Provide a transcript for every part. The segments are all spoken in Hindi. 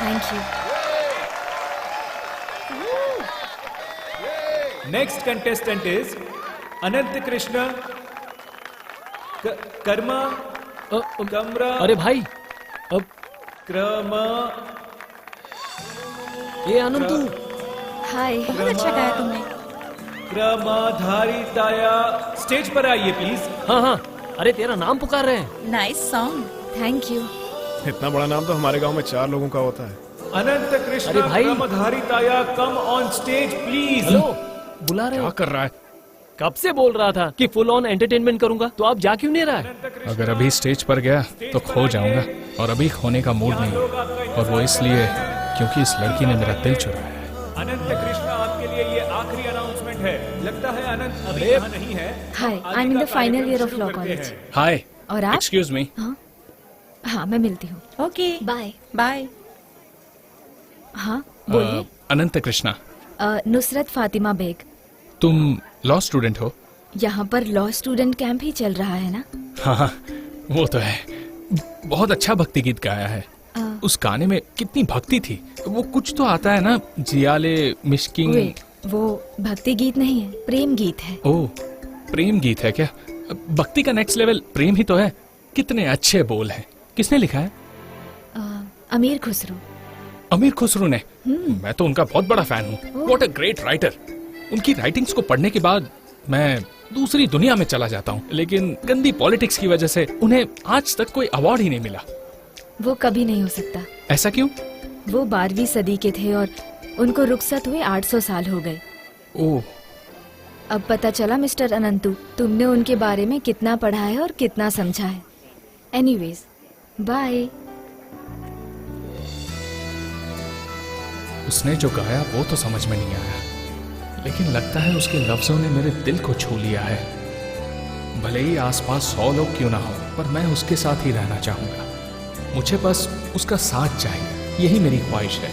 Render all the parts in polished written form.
Thank you. Next contestant is अनंत कृष्ण कर्मा कमरा। अरे भाई अब क्रमा। ये अनंतु। हाय, बहुत अच्छा गाया तुमने। क्रमाधारिताया स्टेज पर आइए प्लीज। हाँ हाँ, अरे तेरा नाम पुकार रहे हैं। Nice song. Thank you. इतना बड़ा नाम तो हमारे गांव में 4 लोगों का होता है। अनंत कृष्ण अरे भाई। क्रमाधारिताया come on stage please. Hello, बुला रहे क्या हो? कर रहा है? कब से बोल रहा था कि फुल ऑन एंटरटेनमेंट करूंगा, तो आप जा क्यों नहीं रहा है? अगर अभी स्टेज पर गया तो खो जाऊंगा, और अभी खोने का मूड नहीं है, और वो इसलिए क्योंकि इस लड़की ने मेरा दिल चुराया है। अनंत कृष्ण आपके लिए ये आखिरी अनाउंसमेंट है। लगता है अनंत अभी यहाँ नहीं है। Hi, I am in the final year of law college. Hi, और आप? Excuse me. हाँ, मैं मिलती हूँ। Okay bye. बाय। हाँ बोलिए। अनंत कृष्णा, नुसरत फातिमा बेग। तुम लॉ स्टूडेंट हो? यहाँ पर लॉ स्टूडेंट कैंप ही चल रहा है ना? हाँ हाँ, वो तो है। बहुत अच्छा भक्ति गीत गाया है। उस गाने में कितनी भक्ति थी। वो कुछ तो आता है ना, जियाले मिश्किंग। वेट, वो भक्ति गीत नहीं है, प्रेम गीत है। ओह, प्रेम गीत है क्या? भक्ति का नेक्स्ट लेवल प्रेम ही तो है। कितने अच्छे बोल हैं। किसने लिखा है? अमीर खुसरो। अमीर खुसरो ने? मैं तो उनका बहुत बड़ा फैन हूँ। What a great writer. उनकी राइटिंग्स को पढ़ने के बाद मैं दूसरी दुनिया में चला जाता हूँ, लेकिन गंदी पॉलिटिक्स की वजह से उन्हें आज तक कोई अवार्ड ही नहीं मिला। वो कभी नहीं हो सकता। ऐसा क्यों? वो 12वीं सदी के थे और उनको रुखसत हुए 800 साल हो गए। ओह, अब पता चला मिस्टर अनंतु, तुमने उनके बारे में कितना पढ़ा है और कितना समझा है। Anyways, bye. उसने जो गाया वो तो समझ में नहीं आया, लेकिन लगता है उसके लफ्जों ने मेरे दिल को छू लिया है। भले ही आसपास 100 लोग क्यों ना हो, पर मैं उसके साथ ही रहना चाहूंगा। मुझे बस उसका साथ चाहिए, यही मेरी ख्वाहिश है।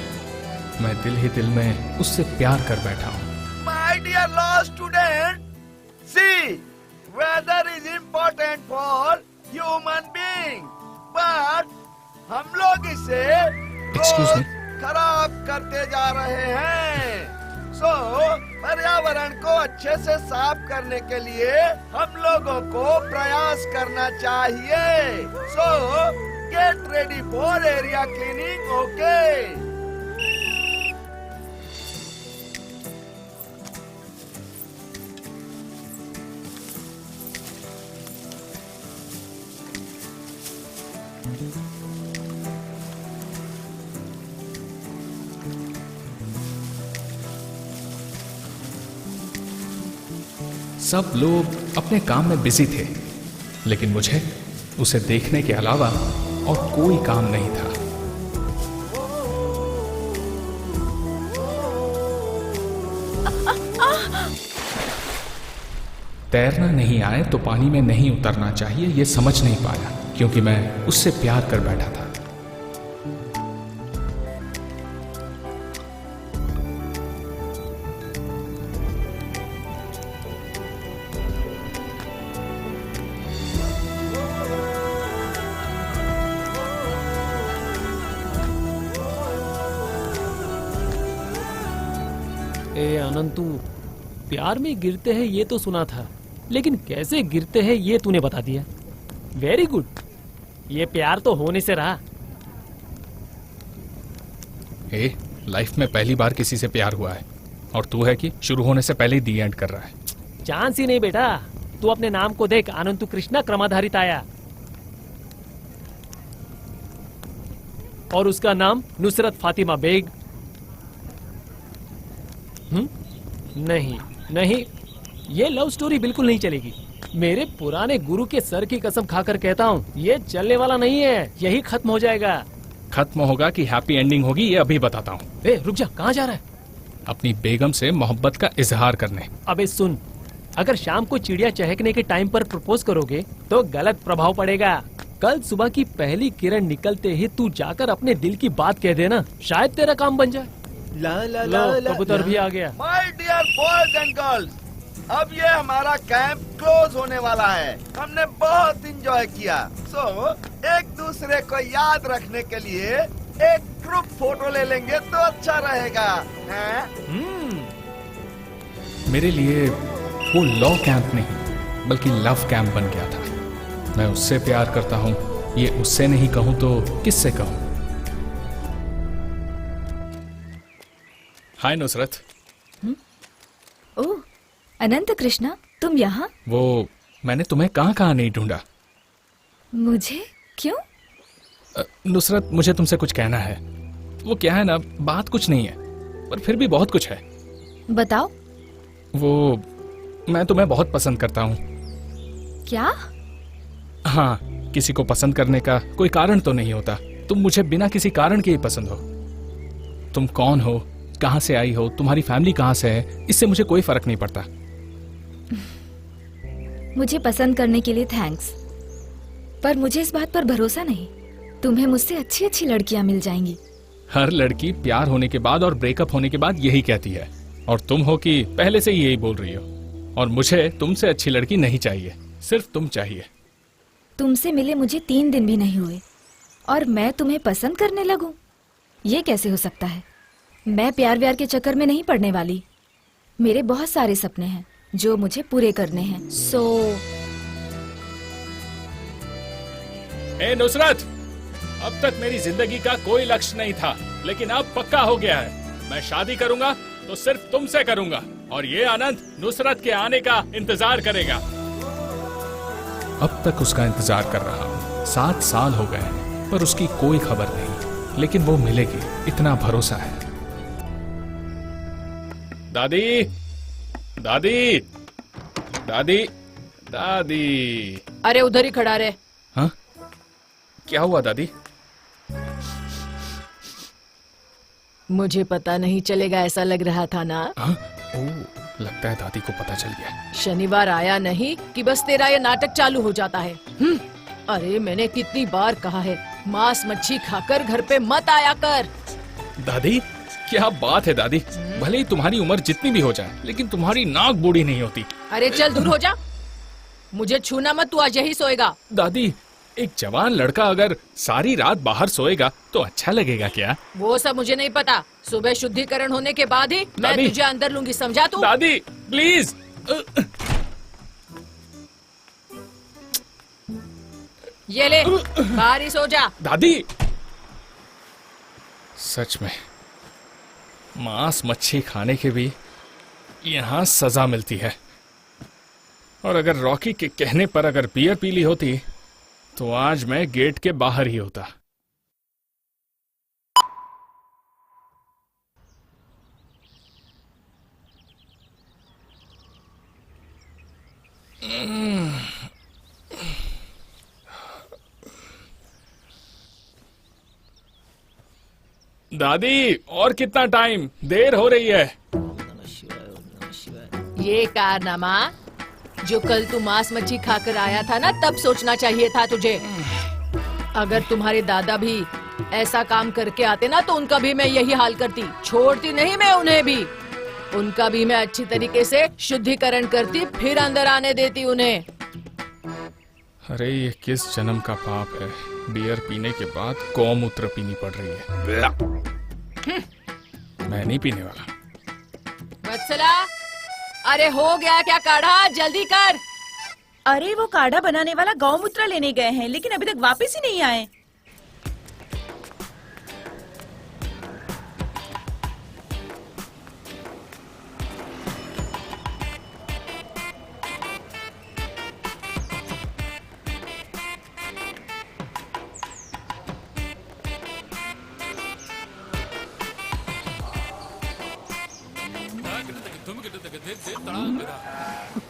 मैं दिल ही दिल में उससे प्यार कर बैठा हूँ। My dear law student, see, weather is important for human being, but हम लोग इसे Excuse me? खराब करते जा रहे हैं। सो पर्यावरण को अच्छे से साफ करने के लिए हम लोगों को प्रयास करना चाहिए। सो get ready for area cleaning, okay? सब लोग अपने काम में बिजी थे, लेकिन मुझे उसे देखने के अलावा और कोई काम नहीं था। तैरना नहीं आए तो पानी में नहीं उतरना चाहिए, ये समझ नहीं पाया, क्योंकि मैं उससे प्यार कर बैठा था। ए अनंतु, प्यार में गिरते हैं ये तो सुना था, लेकिन कैसे गिरते हैं ये तूने बता दिया। वेरी गुड, ये प्यार तो होने से रहा। लाइफ में पहली बार किसी से प्यार हुआ है, और तू है कि शुरू होने से पहले ही दी एंड कर रहा है। चांस ही नहीं बेटा, तू अपने नाम को देख, अनंतु कृष्णा क्रमाधारिताया, और उसका नाम नुसरत फातिमा बेग। नहीं नहीं, ये लव स्टोरी बिल्कुल नहीं चलेगी। मेरे पुराने गुरु के सर की कसम खाकर कहता हूँ, ये चलने वाला नहीं है, यही खत्म हो जाएगा। खत्म होगा कि हैप्पी एंडिंग होगी, ये अभी बताता हूँ। रुक जा, कहाँ जा रहा है? अपनी बेगम से मोहब्बत का इजहार करने। अबे सुन, अगर शाम को चिड़िया चहकने के टाइम पर प्रपोज करोगे तो गलत प्रभाव पड़ेगा। कल सुबह की पहली किरण निकलते ही तू जाकर अपने दिल की बात कह देना, शायद तेरा काम बन जाए। ला ला लो, ला कबूतर भी आ गया। My dear boys and girls, अब ये हमारा कैंप क्लोज होने वाला है। हमने बहुत इंजॉय किया। सो एक दूसरे को याद रखने के लिए एक ग्रुप फोटो ले लेंगे तो अच्छा रहेगा, हैं? मेरे लिए वो लॉ कैंप नहीं बल्कि लव कैंप बन गया था। मैं उससे प्यार करता हूँ, ये उससे नहीं कहूँ तो किससे कहूँ। हाय नुसरत। ओह अनंत कृष्णा, तुम यहाँ? वो मैंने तुम्हें कहाँ कहाँ नहीं ढूंढा। मुझे क्यों? नुसरत, मुझे तुमसे कुछ कहना है। वो क्या है ना, बात कुछ नहीं है पर फिर भी बहुत कुछ है। बताओ। वो मैं तुम्हें बहुत पसंद करता हूँ। क्या? हाँ, किसी को पसंद करने का कोई कारण तो नहीं होता। तुम मुझे बिना किसी कारण के ही पसंद हो। तुम कौन हो, कहाँ से आई हो, तुम्हारी फैमिली कहाँ से है, इससे मुझे कोई फर्क नहीं पड़ता। मुझे पसंद करने के लिए थैंक्स, पर मुझे इस बात पर भरोसा नहीं। तुम्हें मुझसे अच्छी अच्छी लड़कियां मिल जाएंगी। हर लड़की प्यार होने के बाद और ब्रेकअप होने के बाद यही कहती है, और तुम हो कि पहले से ही यही बोल रही हो। और मुझे तुमसे अच्छी लड़की नहीं चाहिए, सिर्फ तुम चाहिए। तुमसे मिले मुझे 3 दिन भी नहीं हुए और मैं तुम्हें पसंद करने लगूं? ये कैसे हो सकता है? मैं प्यार व्यार के चक्कर में नहीं पड़ने वाली। मेरे बहुत सारे सपने हैं जो मुझे पूरे करने हैं। ए नुसरत, अब तक मेरी जिंदगी का कोई लक्ष्य नहीं था, लेकिन अब पक्का हो गया है। मैं शादी करूंगा तो सिर्फ तुमसे करूंगा, और ये आनंद नुसरत के आने का इंतजार करेगा। अब तक उसका इंतजार कर रहा हूँ, 7 साल हो गए, पर उसकी कोई खबर नहीं। लेकिन वो मिलेगी, इतना भरोसा है। दादी, दादी, दादी, दादी। अरे उधर ही खड़ा रहे। हाँ, क्या हुआ दादी? मुझे पता नहीं चलेगा ऐसा लग रहा था ना। हाँ? ओह, लगता है दादी को पता चल गया। शनिवार आया नहीं कि बस तेरा ये नाटक चालू हो जाता है। अरे मैंने कितनी बार कहा है, मांस मच्छी खाकर घर पे मत आया कर। दादी, क्या बात है दादी। भले ही तुम्हारी उम्र जितनी भी हो जाए, लेकिन तुम्हारी नाक बूढ़ी नहीं होती। अरे चल दूर हो जा, मुझे छूना मत, तू आज यही सोएगा। दादी, एक जवान लड़का अगर सारी रात बाहर सोएगा तो अच्छा लगेगा क्या? वो सब मुझे नहीं पता। सुबह शुद्धिकरण होने के बाद ही मैं दादी, तुझे अंदर लूंगी, समझा तू? दादी प्लीज। ये ले, बाहर ही सो जा। दादी, सच में मांस मच्छी खाने के भी यहाँ सजा मिलती है। और अगर रॉकी के कहने पर अगर बियर पी ली होती तो आज मैं गेट के बाहर ही होता। दादी, और कितना टाइम? देर हो रही है। ये कारनामा जो कल तू मांस मच्छी खाकर आया था ना, तब सोचना चाहिए था तुझे। अगर तुम्हारे दादा भी ऐसा काम करके आते ना तो उनका भी मैं यही हाल करती। छोड़ती नहीं मैं उन्हें भी। उनका भी मैं अच्छी तरीके से शुद्धिकरण करती, फिर अंदर आने देती उन्हें। अरे ये किस जन्म का पाप है, बियर पीने के बाद गौमूत्र पीनी पड़ रही है। मैं नहीं पीने वाला। वत्सला, अरे हो गया क्या काढ़ा? जल्दी कर। अरे वो काढ़ा बनाने वाला गौमूत्र लेने गए हैं, लेकिन अभी तक वापस ही नहीं आए।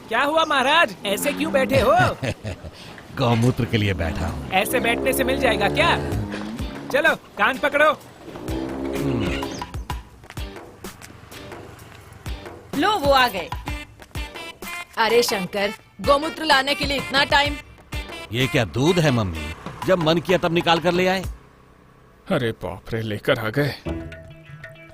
क्या हुआ महाराज, ऐसे क्यों बैठे हो? गौमूत्र के लिए बैठा हूँ। ऐसे बैठने से मिल जाएगा क्या? चलो कान पकड़ो। लो वो आ गए। अरे शंकर, गौमूत्र लाने के लिए इतना टाइम? ये क्या दूध है मम्मी? जब मन किया तब निकाल कर ले आए। अरे बाप रे, लेकर आ गए।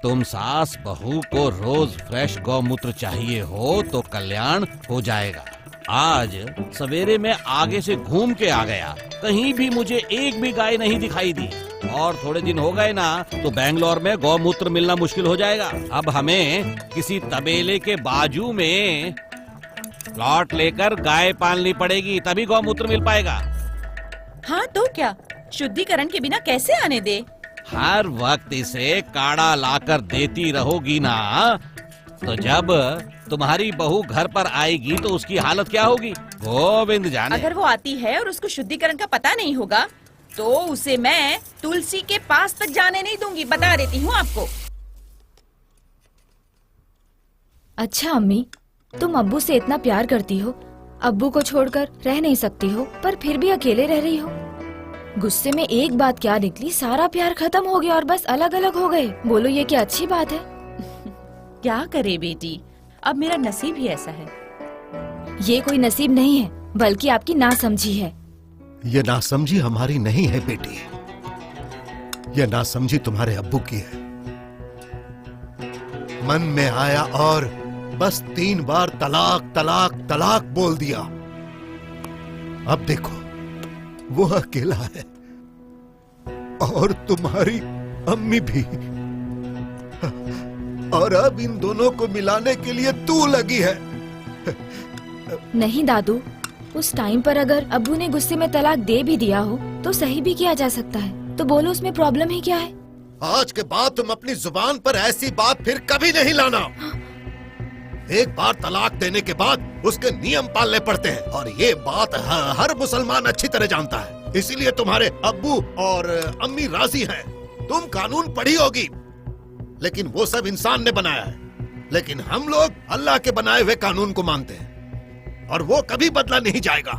तुम सास बहू को रोज फ्रेश गौमूत्र चाहिए हो तो कल्याण हो जाएगा। आज सवेरे मैं आगे से घूम के आ गया, कहीं भी मुझे एक भी गाय नहीं दिखाई दी। और थोड़े दिन हो गए ना तो बैंगलोर में गौमूत्र मिलना मुश्किल हो जाएगा। अब हमें किसी तबेले के बाजू में प्लॉट लेकर गाय पालनी पड़ेगी, तभी गौमूत्र मिल पाएगा। हाँ तो क्या, शुद्धिकरण के बिना कैसे आने दे? हर वक्त इसे काढ़ा लाकर देती रहोगी ना, तो जब तुम्हारी बहू घर पर आएगी तो उसकी हालत क्या होगी गोविंद जाने। अगर वो आती है और उसको शुद्धिकरण का पता नहीं होगा तो उसे मैं तुलसी के पास तक जाने नहीं दूंगी, बता देती हूँ आपको। अच्छा अम्मी, तुम अब्बू से इतना प्यार करती हो, अब्बू को छोड़कर रह नहीं सकती हो, पर फिर भी अकेले रह रही हो। गुस्से में एक बात क्या निकली, सारा प्यार खत्म हो गया और बस अलग अलग हो गए। बोलो ये क्या अच्छी बात है? क्या करे बेटी, अब मेरा नसीब ही ऐसा है। ये कोई नसीब नहीं है, बल्कि आपकी नासमझी है। ये नासमझी हमारी नहीं है बेटी, ये नासमझी तुम्हारे अब्बू की है। मन में आया और बस 3 बार तलाक तलाक तलाक बोल दिया। अब देखो वो अकेला है और तुम्हारी अम्मी भी, और अब इन दोनों को मिलाने के लिए तू लगी है। नहीं दादू, उस टाइम पर अगर अब्बू ने गुस्से में तलाक दे भी दिया हो तो सही भी किया जा सकता है, तो बोलो उसमें प्रॉब्लम ही क्या है? आज के बाद तुम अपनी जुबान पर ऐसी बात फिर कभी नहीं लाना। एक बार तलाक देने के बाद उसके नियम पालने पड़ते हैं और ये बात हर मुसलमान अच्छी तरह जानता है। इसीलिए तुम्हारे अब्बू और अम्मी राजी हैं। तुम कानून पढ़ी होगी, लेकिन वो सब इंसान ने बनाया है, लेकिन हम लोग अल्लाह के बनाए हुए कानून को मानते हैं और वो कभी बदला नहीं जाएगा।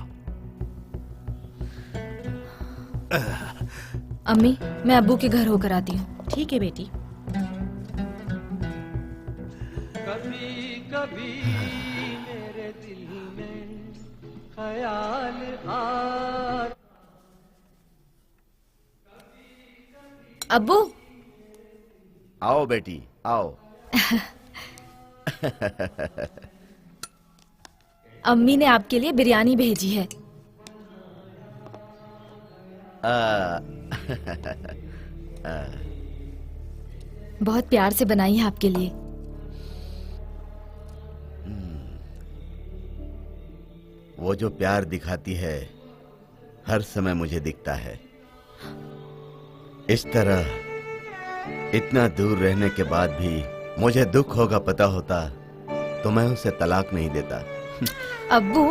अम्मी, मैं अब्बू के घर होकर आती हूँ। ठीक है बेटी। कभी कभी मेरे दिल में ख्याल आ। अब्बू, आओ बेटी आओ। अम्मी ने आपके लिए बिरयानी भेजी है। बहुत प्यार से बनाई है आपके लिए। वो जो प्यार दिखाती है हर समय मुझे दिखता है। इस तरह इतना दूर रहने के बाद भी मुझे दुख होगा, पता होता तो मैं उसे तलाक नहीं देता। अब्बू,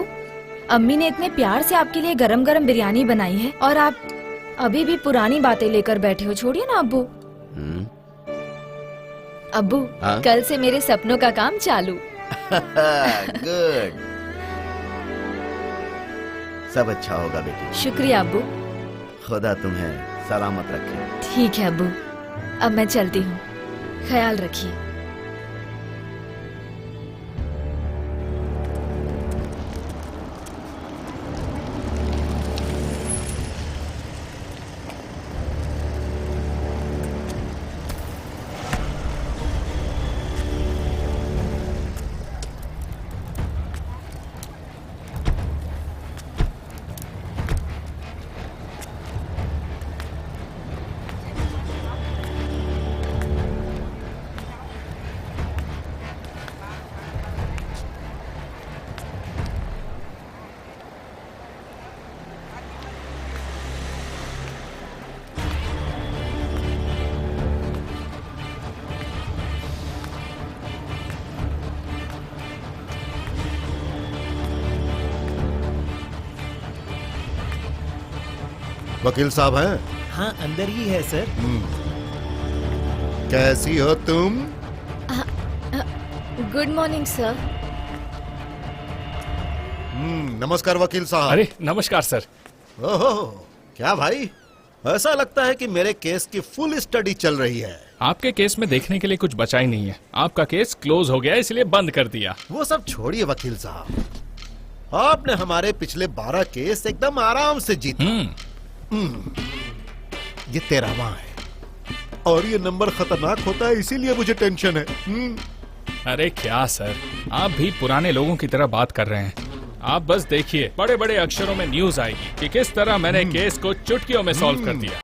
अम्मी ने इतने प्यार से आपके लिए गरम गरम बिरयानी बनाई है और आप अभी भी पुरानी बातें लेकर बैठे हो। छोड़िए ना अब्बू। अब्बू, हाँ? कल से मेरे सपनों का काम चालू। गुड, सब अच्छा होगा बेटी। शुक्रिया अब्बू। खुदा तुम्हें सलामत रखे। ठीक है अब्बू, अब मैं चलती हूँ, ख्याल रखिए। वकील साहब हैं? हाँ अंदर ही है सर। कैसी हो तुम? Good morning sir. नमस्कार वकील साहब। अरे नमस्कार सर। ओहो, क्या भाई, ऐसा लगता है कि मेरे केस की फुल स्टडी चल रही है। आपके केस में देखने के लिए कुछ बचा ही नहीं है। आपका केस क्लोज हो गया, इसलिए बंद कर दिया। वो सब छोड़िए वकील साहब, आपने हमारे पिछले 12 केस एकदम आराम से जीते। ये 13वां है और ये नंबर खतरनाक होता है, इसीलिए मुझे टेंशन है। अरे क्या सर, आप भी पुराने लोगों की तरह बात कर रहे हैं। आप बस देखिए, बड़े बड़े अक्षरों में न्यूज आएगी कि किस तरह मैंने केस को चुटकियों में सॉल्व कर दिया।